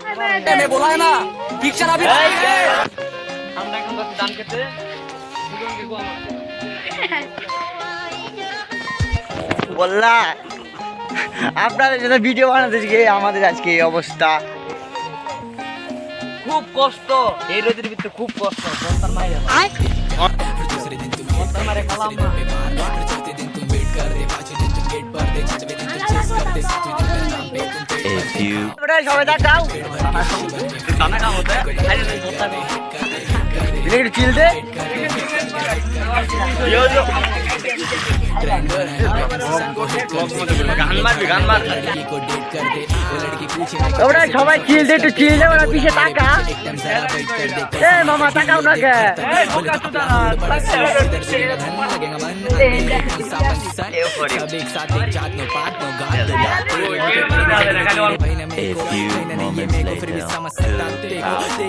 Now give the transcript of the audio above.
मैं बोला है ना पिक्चर अभी আমরা এখন যাচ্ছি ধান খেতে বললা আপনাদের সাথে ভিডিও বানাতে গিয়ে আমাদের আজকে এই অবস্থা। খুব কষ্ট এই রোদের ভিতরে খুব কষ্ট বস্তার মাইরে বস্তার মারে খালাম না সবাই দেখাও একটু চিল দে ওরা সবাই চিল দে একটু চিল দে ওরা পিছে তাকা এ মামা তাকাও না কে A few moments later.